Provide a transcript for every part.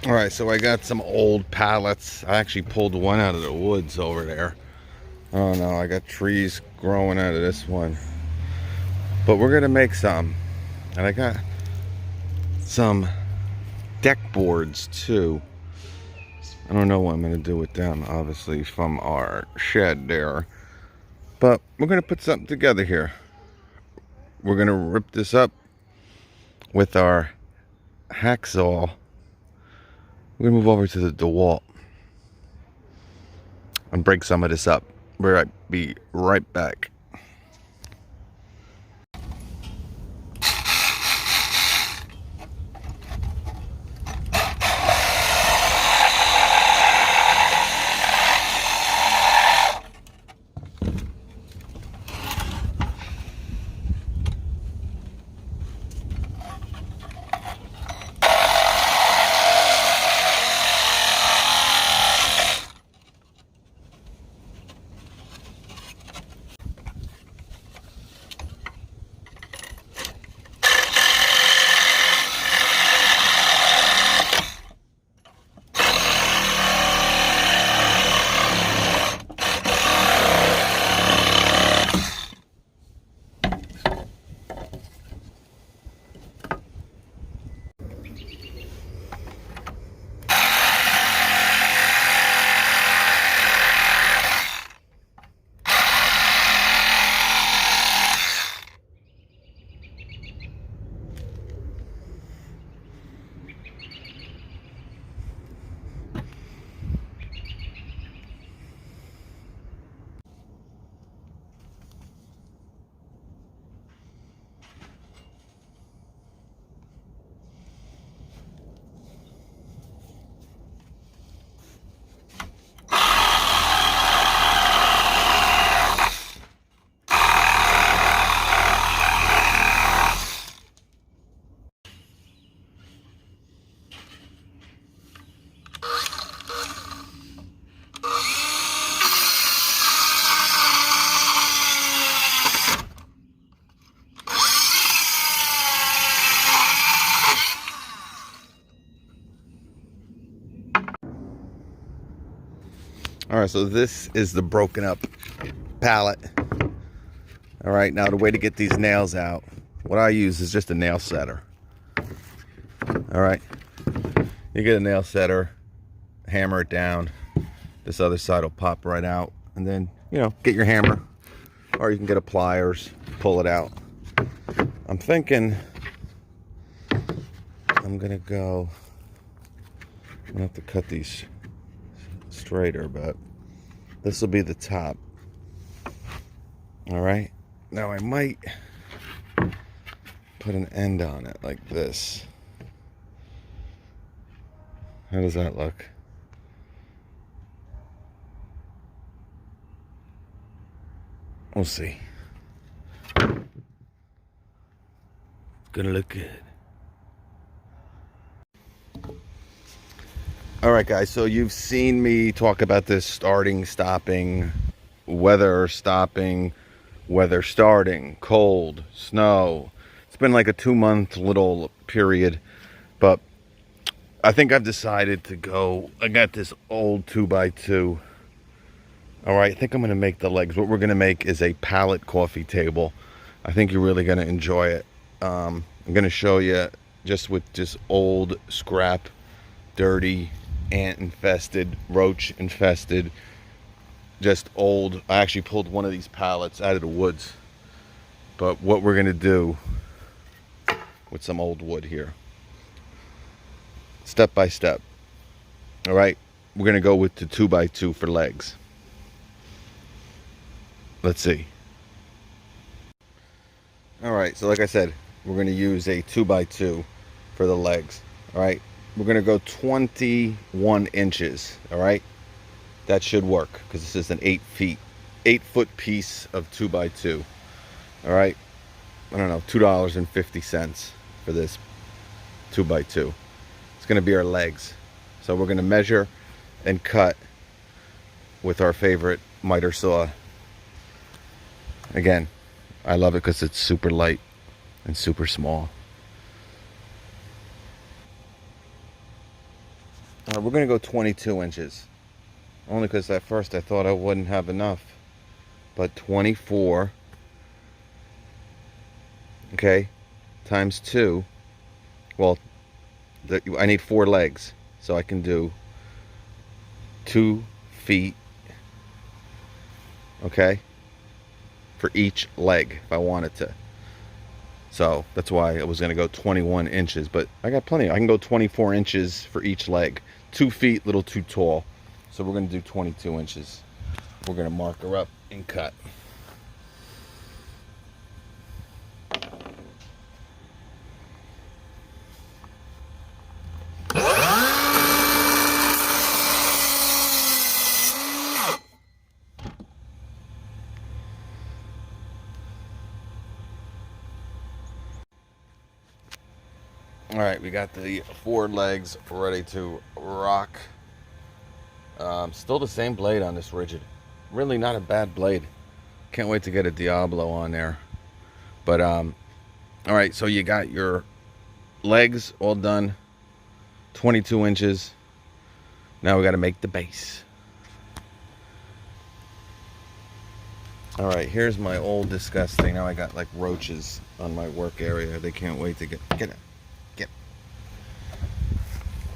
All right, so I got some old pallets. I actually pulled one out of the woods over there. Oh no, I got trees growing out of this one. But we're gonna make some. And I got some deck boards too. I don't know what I'm gonna do with them, obviously, from our shed there. But we're gonna put something together here. We're gonna rip this up with our hacksaw. We're gonna move over to the DeWalt and break some of this up. We'll be right back. All right, so this is the broken up pallet. All right, now the way to get these nails out, what I use is just a nail setter. All right, you get a nail setter, hammer it down. This other side will pop right out, and then, you know, get your hammer, or you can get a pliers, pull it out. I'm thinking I'm gonna have to cut these straighter, but this will be the top. All right, now I might put an end on it like this. How does that look? We'll see. It's gonna look good. All right, guys, so you've seen me talk about this starting, stopping, weather stopping, weather starting, cold, snow. It's been like a 2-month little period, but I think I've decided to go. I got this old 2x2. All right, I think I'm going to make the legs. What we're going to make is a pallet coffee table. I think you're really going to enjoy it. I'm going to show you just with just old scrap, dirty, ant infested, roach infested, just old. I actually pulled one of these pallets out of the woods. But what we're going to do with some old wood here, step by step. All right, we're going to go with the 2x2 for legs. Let's see. All right, so like I said, we're going to use a 2x2 for the legs. All right, we're going to go 21 inches. All right, that should work because this is an 8-foot piece of 2x2. All right, I don't know, $2.50 for this 2x2. It's going to be our legs. So we're going to measure and cut with our favorite miter saw. Again, I love it because it's super light and super small. We're gonna go 22 inches. Only because at first I thought I wouldn't have enough. But 24, okay, times 2. Well, I need 4 legs. So I can do 2 feet, okay, for each leg if I wanted to. So that's why I was going to go 21 inches. But I got plenty. I can go 24 inches for each leg. 2 feet, a little too tall. So we're going to do 22 inches. We're going to mark her up and cut. All right, we got the 4 legs ready to rock. Still the same blade on this rigid. Really not a bad blade. Can't wait to get a Diablo on there. But all right, so you got your legs all done, 22 inches. Now we got to make the base. All right, here's my old disgusting. Now I got like roaches on my work area. They can't wait to get it.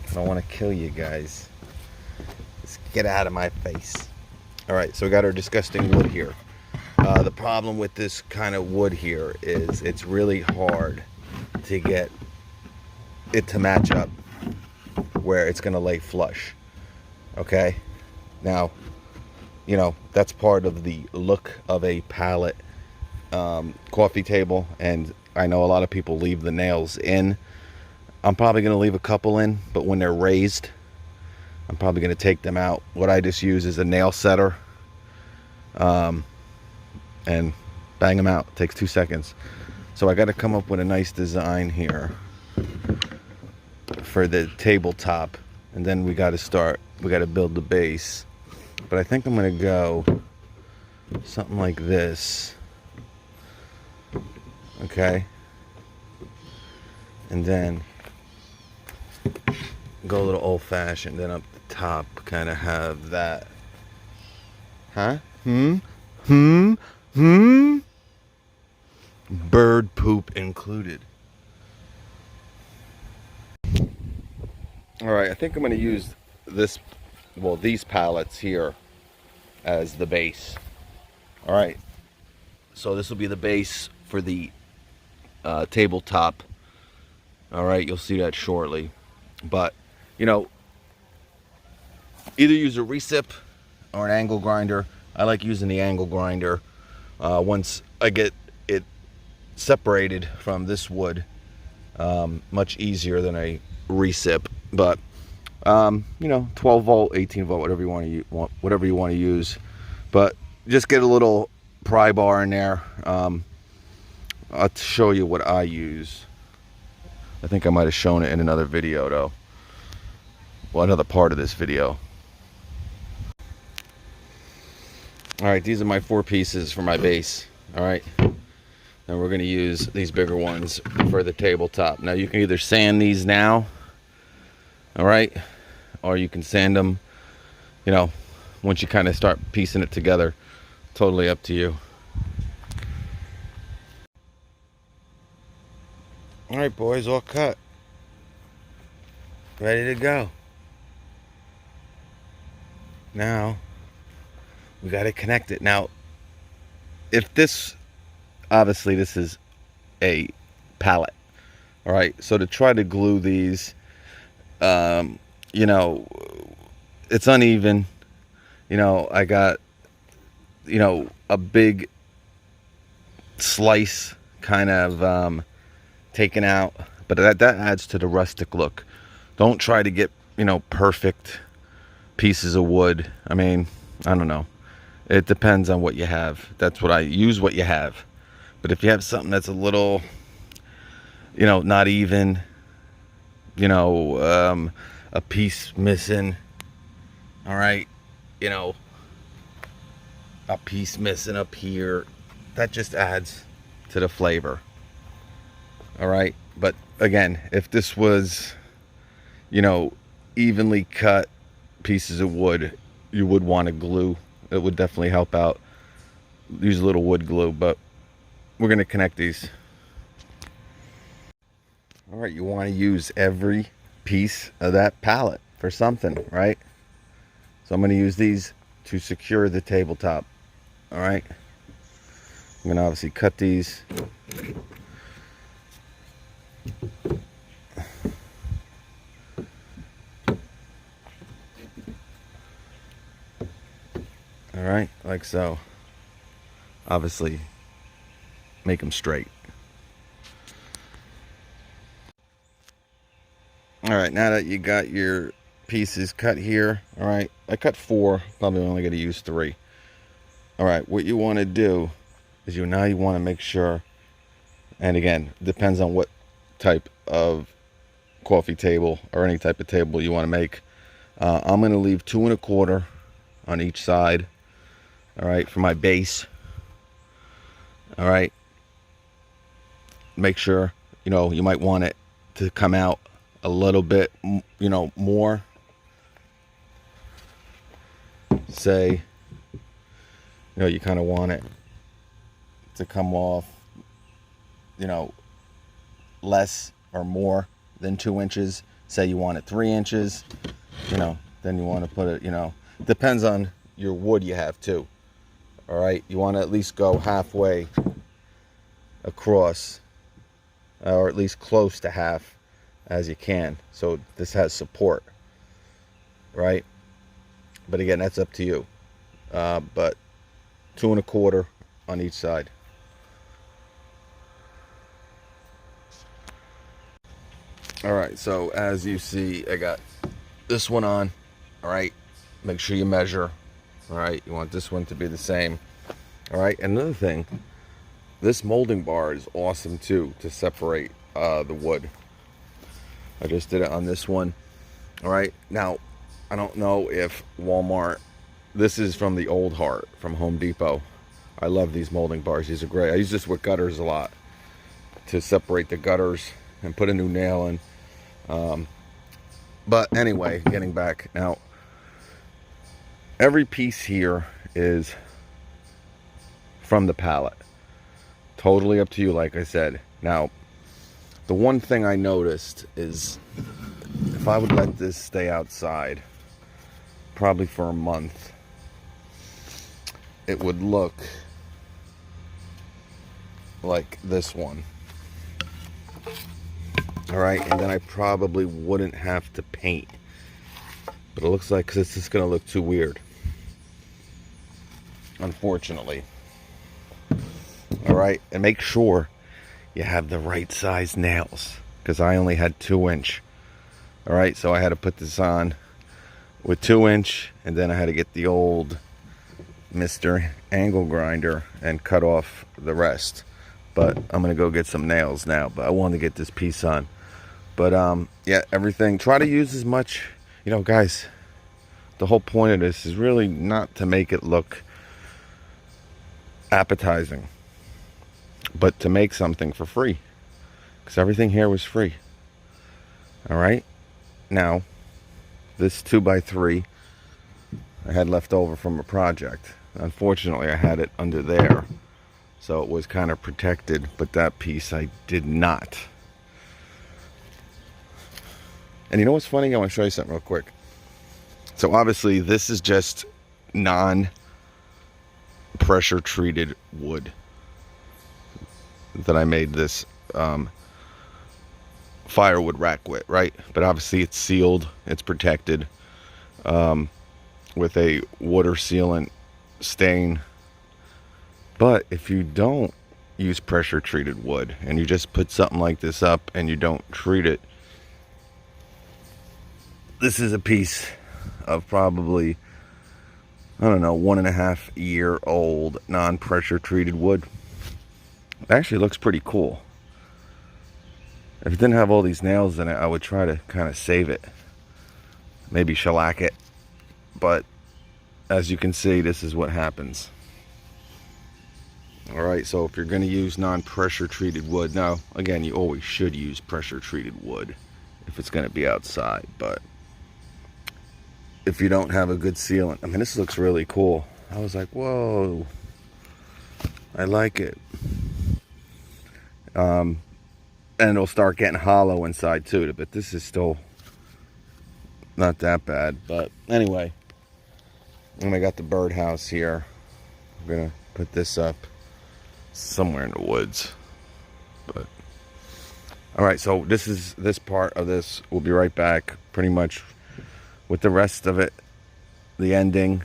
I don't want to kill you guys. Just get out of my face. All right, so we got our disgusting wood here. The problem with this kind of wood here is it's really hard to get it to match up where it's going to lay flush. Okay? Now, you know, that's part of the look of a pallet coffee table, and I know a lot of people leave the nails in. I'm probably going to leave a couple in, but when they're raised, I'm probably going to take them out. What I just use is a nail setter, and bang them out. It takes 2 seconds. So I got to come up with a nice design here for the tabletop, and then we got to build the base. But I think I'm going to go something like this. Okay? And then go a little old-fashioned, then up the top kind of have that. Huh? Bird poop included. All right, I think I'm going to use these pallets here as the base. All right, so this will be the base for the tabletop. All right, you'll see that shortly. But, you know, either use a recip or an angle grinder. I like using the angle grinder. Once I get it separated from this wood, much easier than a recip. But you know, 12 volt, 18 volt, whatever you want to use. But just get a little pry bar in there. I'll show you what I use. I think I might have shown it in another video though. Well, another part of this video. All right, these are my 4 pieces for my base. All right, and we're going to use these bigger ones for the tabletop. Now you can either sand these now, all right, or you can sand them, you know, once you kind of start piecing it together. Totally up to you. All right, boys, all cut. Ready to go. Now, we got to connect it. Now, if this, obviously this is a pallet. All right, so to try to glue these, you know, it's uneven. You know, I got, you know, a big slice kind of taken out, but that adds to the rustic look. Don't try to get, you know, perfect pieces of wood. I mean, I don't know. It depends on what you have. That's what I use, what you have. But if you have something that's a little, you know, not even, you know, a piece missing, all right, you know, a piece missing up here, that just adds to the flavor. All right, but again, if this was, you know, evenly cut pieces of wood, you would want to glue. It would definitely help out. Use a little wood glue, but we're going to connect these. All right, you want to use every piece of that pallet for something, right? So I'm going to use these to secure the tabletop. All right, I'm going to obviously cut these. All right, like so. Obviously, make them straight. All right, now that you got your pieces cut here, all right, I cut 4, probably only going to use 3. All right, what you want to do is you want to make sure, and again, depends on what type of coffee table or any type of table you want to make. I'm going to leave 2 1/4 on each side, all right, for my base. All right, make sure, you might want it to come out a little bit, more. Say, you kind of want it to come off, less or more than 2 inches. Say you want it 3 inches, then you want to put it, depends on your wood you have too. All right, you want to at least go halfway across, or at least close to half as you can, so this has support, right? But again, that's up to you. But 2 1/4 on each side. All right, so as you see, I got this one on. All right, make sure you measure. All right, you want this one to be the same. All right, another thing, this molding bar is awesome too to separate the wood. I just did it on this one. All right, now I don't know if Walmart, this is from the Old Heart from Home Depot. I love these molding bars. These are great. I use this with gutters a lot to separate the gutters and put a new nail in. But anyway, getting back now, every piece here is from the pallet. Totally up to you, like I said. Now, the one thing I noticed is if I would let this stay outside, probably for a month, it would look like this one. All right, and then I probably wouldn't have to paint. But it looks like, because it's just going to look too weird, unfortunately. All right, and make sure you have the right size nails, because I only had 2 inch. All right, so I had to put this on with 2 inch, and then I had to get the old Mr. Angle grinder and cut off the rest. But I'm gonna go get some nails now, but I wanted to get this piece on. But yeah, everything, try to use as much, guys, the whole point of this is really not to make it look appetizing, but to make something for free, because everything here was free. All right, now this 2x3 I had left over from a project. Unfortunately, I had it under there, so it was kind of protected, but that piece I did not. And you know what's funny? I want to show you something real quick. So obviously this is just non-pressure treated wood that I made this firewood rack with, right? But obviously it's sealed, it's protected with a water sealant stain. But if you don't use pressure treated wood and you just put something like this up and you don't treat it, this is a piece of probably, I don't know, 1.5 year old non-pressure treated wood. It actually looks pretty cool. If it didn't have all these nails in it, I would try to kind of save it, maybe shellac it, but as you can see, this is what happens. All right, so if you're going to use non-pressure treated wood, now again, you always should use pressure treated wood if it's going to be outside, but if you don't have a good sealant. I mean, this looks really cool. I was like, whoa, I like it. And it'll start getting hollow inside too, but this is still not that bad. But anyway, and I got the birdhouse here. I'm gonna put this up somewhere in the woods. But all right, so this part of this. We'll be right back, pretty much with the rest of it, the ending,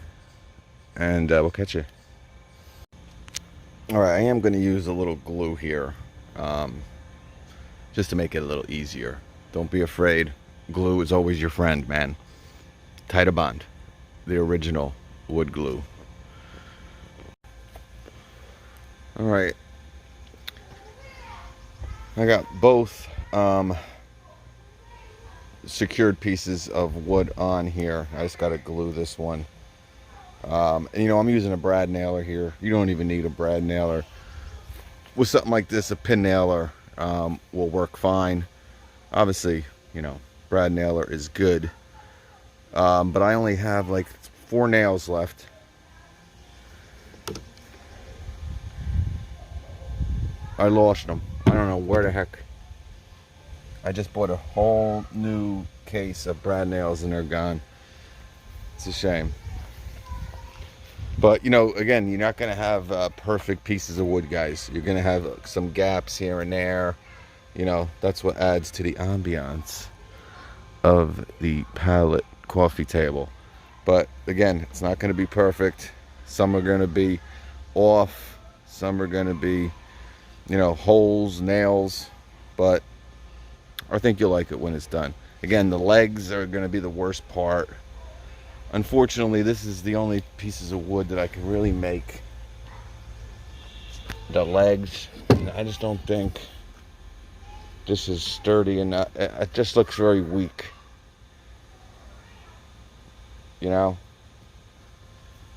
and we'll catch you. All right, I am going to use a little glue here, just to make it a little easier. Don't be afraid. Glue is always your friend, man. Tabletop, the original wood glue. All right, I got both secured pieces of wood on here. I just got to glue this one. And you know, I'm using a brad nailer here. You don't even need a brad nailer. With something like this, a pin nailer will work fine. Obviously, you know, brad nailer is good. But I only have like 4 nails left. I lost them. I don't know where the heck. I just bought a whole new case of brad nails and they're gone. It's a shame. But, you know, again, you're not going to have perfect pieces of wood, guys. You're going to have some gaps here and there. You know, that's what adds to the ambiance of the Pallet coffee table. But, again, it's not going to be perfect. Some are going to be off. Some are going to be, you know, holes, nails. But I think you'll like it when it's done. Again, the legs are going to be the worst part. Unfortunately, this is the only pieces of wood that I can really make. The legs, I just don't think this is sturdy enough. It just looks very weak. You know?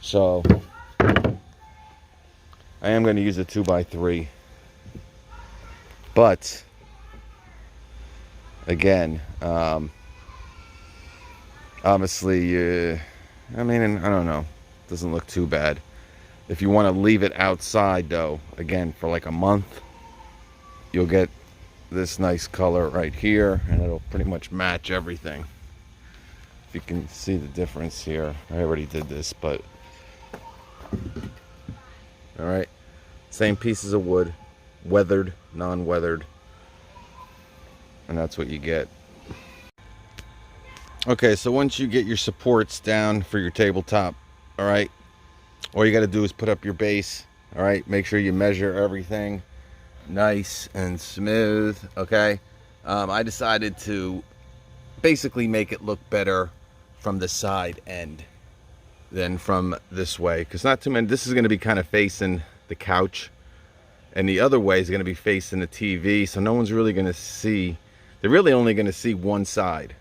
So, I am going to use a 2x3. But, again, obviously, I mean, I don't know. Doesn't look too bad. If you want to leave it outside, though, again, for like a month, you'll get this nice color right here, and it'll pretty much match everything. If you can see the difference here. I already did this, but... Alright. Same pieces of wood. Weathered, non-weathered. And that's what you get. Okay, so once you get your supports down for your tabletop, all right, all you got to do is put up your base. All right, make sure you measure everything nice and smooth. Okay, I decided to basically make it look better from the side end than from this way, because not too many. This is going to be kind of facing the couch, and the other way is going to be facing the TV, so no one's really going to see. They're really only going to see one side.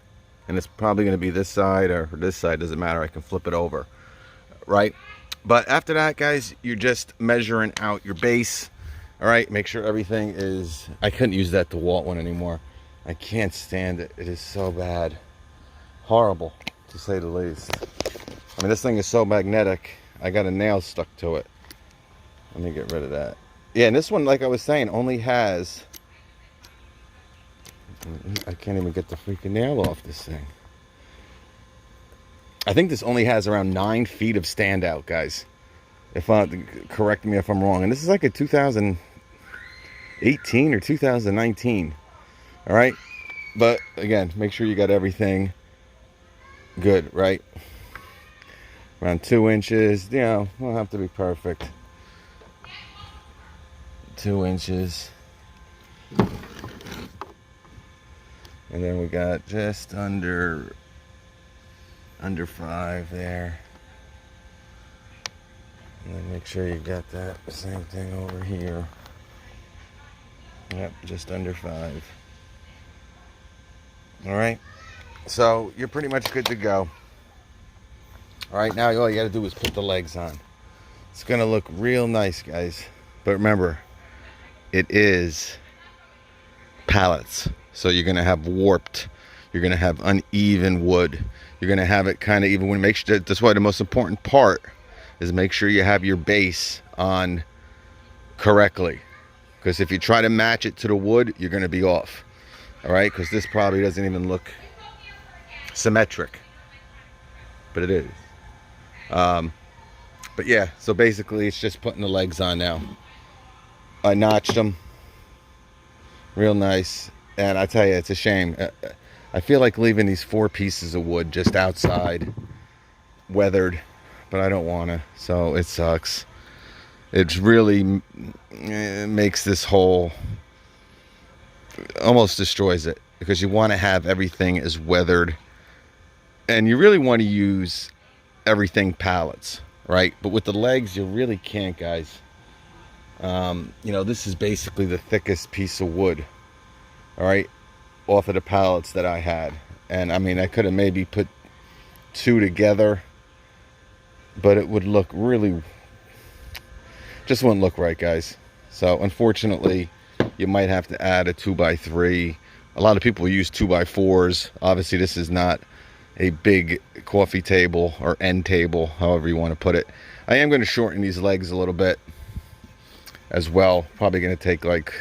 And it's probably going to be this side or this side, doesn't matter. I can flip it over, right? But after that, guys, you're just measuring out your base. All right, make sure everything is... I couldn't use that DeWalt one anymore. I can't stand it. It is so bad. Horrible, to say the least. I mean, this thing is so magnetic. I got a nail stuck to it. Let me get rid of that. Yeah, and this one, like I was saying, only has... I can't even get the freaking nail off this thing. I think this only has around 9 feet of standout, guys. If correct me if I'm wrong. And this is like a 2018 or 2019. All right, but again, make sure you got everything good, right? Around 2 inches. You know, don't have to be perfect. 2 inches. And then we got just under 5 there. And then make sure you got that same thing over here. Yep, just under 5. All right, so you're pretty much good to go. All right, now all you got to do is put the legs on. It's gonna look real nice, guys. But remember, it is pallets. So you're going to have warped. You're going to have uneven wood. You're going to have it kind of even. When make sure, that's why the most important part is make sure you have your base on correctly, because if you try to match it to the wood, you're going to be off. All right, because this probably doesn't even look symmetric, but it is. But yeah, so basically it's just putting the legs on now. I notched them real nice, and I tell you, it's a shame. I feel like leaving these 4 pieces of wood just outside, weathered, but I don't want to, so it sucks. It really makes this whole, almost destroys it, because you want to have everything as weathered, and you really want to use everything pallets, right? But with the legs, you really can't, guys. You know, this is basically the thickest piece of wood, all right, off of the pallets that I had. And I mean, I could have maybe put 2 together, but it would look really, just wouldn't look right, guys. So unfortunately, you might have to add a 2x3. A lot of people use 2x4s. Obviously, this is not a big coffee table or end table, however you want to put it. I am going to shorten these legs a little bit as well. Probably going to take like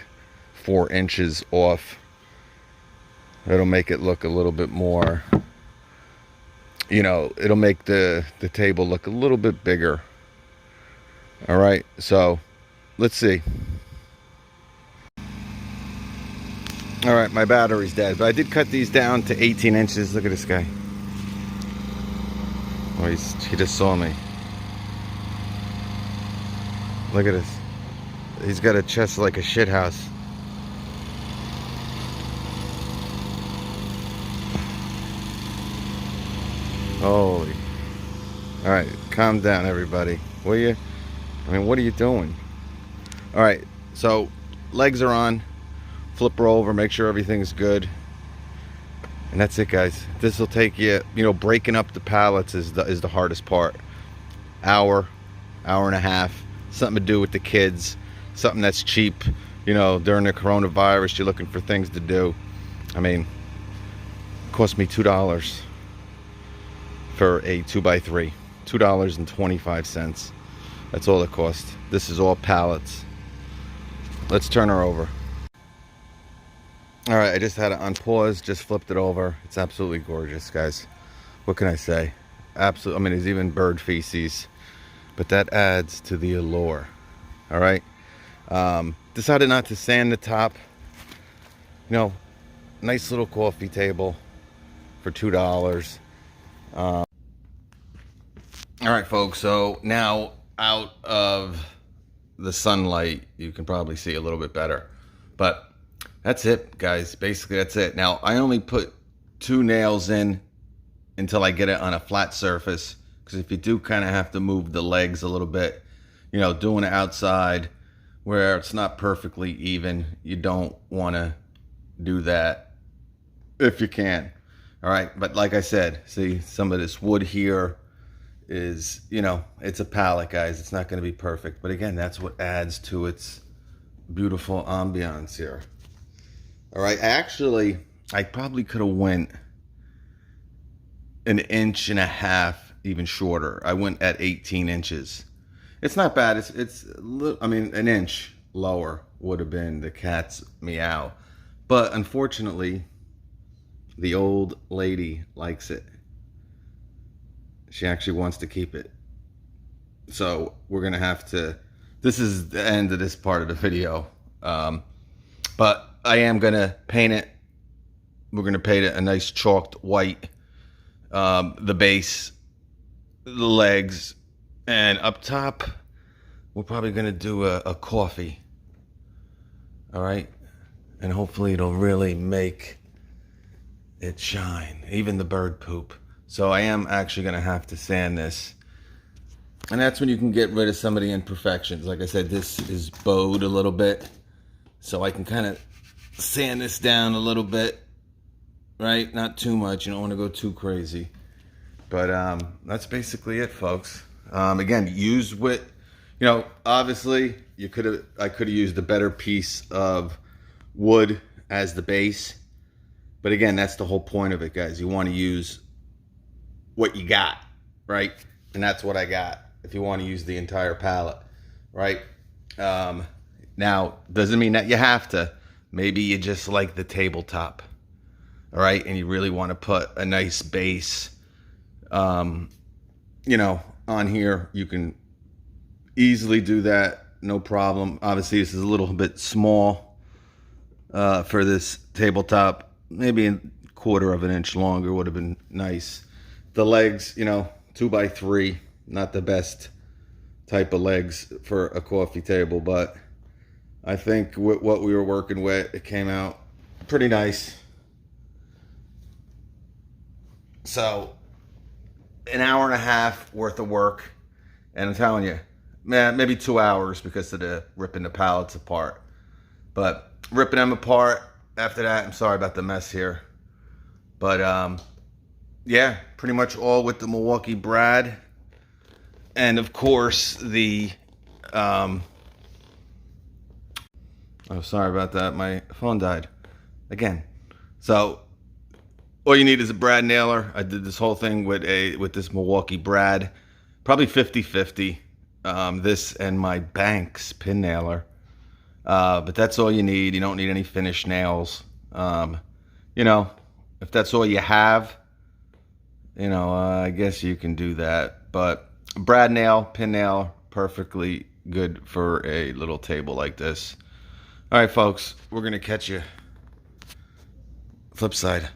4 inches off. It'll make it look a little bit more, you know, it'll make the table look a little bit bigger. All right, so let's see. All right, my battery's dead, but I did cut these down to 18 inches. Look at this guy. Oh, he just saw me. Look at this. He's got a chest like a shit house. Holy. All right, calm down, everybody. Will you? I mean, what are you doing? All right, so legs are on. Flip her over, make sure everything's good. And that's it, guys. This will take you, you know, breaking up the pallets is the hardest part. Hour and a half. Something to do with the kids. Something that's cheap. You know, during the coronavirus, you're looking for things to do. I mean, it cost me $2 for a 2x3. $2.25. That's all it cost. This is all pallets. Let's turn her over. All right, I just had it on pause, just flipped it over. It's absolutely gorgeous, guys. What can I say? Absolutely. I mean, there's even bird feces, but that adds to the allure. All right. Decided not to sand the top. You know, nice little coffee table for $2. All right, folks. So now out of the sunlight, you can probably see a little bit better, but that's it, guys. Basically, that's it. Now, I only put 2 nails in until I get it on a flat surface, because if you do kind of have to move the legs a little bit, you know, doing it outside where it's not perfectly even, you don't want to do that if you can. All right, but like I said, see, some of this wood here is, you know, it's a pallet, guys. It's not going to be perfect, but again, that's what adds to its beautiful ambiance here. All right, I probably could have went 1.5 inches even shorter. I went at 18 inches. It's not bad. I mean, 1 inch lower would have been the cat's meow. But unfortunately, the old lady likes it. She actually wants to keep it. So we're going to have to, this is the end of this part of the video. But I am going to paint it. We're going to paint it a nice chalked white. The base, the legs, and up top, we're probably going to do a coffee. All right? And hopefully it'll really make it shine. Even the bird poop. So I am actually going to have to sand this. And that's when you can get rid of some of the imperfections. Like I said, this is bowed a little bit. So I can kind of sand this down a little bit, right? Not too much. You don't want to go too crazy. But that's basically it, folks. Again, use with, you know, obviously I could have used a better piece of wood as the base. But again, that's the whole point of it, guys. You want to use what you got, right? And that's what I got. If you want to use the entire pallet, right? Now, doesn't mean that you have to. Maybe you just like the tabletop, all right? And you really want to put a nice base, you know, on here. You can easily do that, no problem. Obviously, this is a little bit small for this tabletop. Maybe a quarter of an inch longer would have been nice. The legs, you know, 2x3, not the best type of legs for a coffee table, but I think with what we were working with, it came out pretty nice. So, an hour and a half worth of work, and I'm telling you, man, maybe 2 hours because of the ripping the pallets apart. But ripping them apart after that, I'm sorry about the mess here. But yeah, pretty much all with the Milwaukee Brad. And of course the oh, sorry about that, my phone died again. So all you need is a brad nailer. I did this whole thing with this Milwaukee Brad, probably 50-50, this and my Banks pin nailer. But that's all you need. You don't need any finished nails. You know, if that's all you have, you know, I guess you can do that. But brad nail, pin nail, perfectly good for a little table like this. All right, folks, we're going to catch you flip side.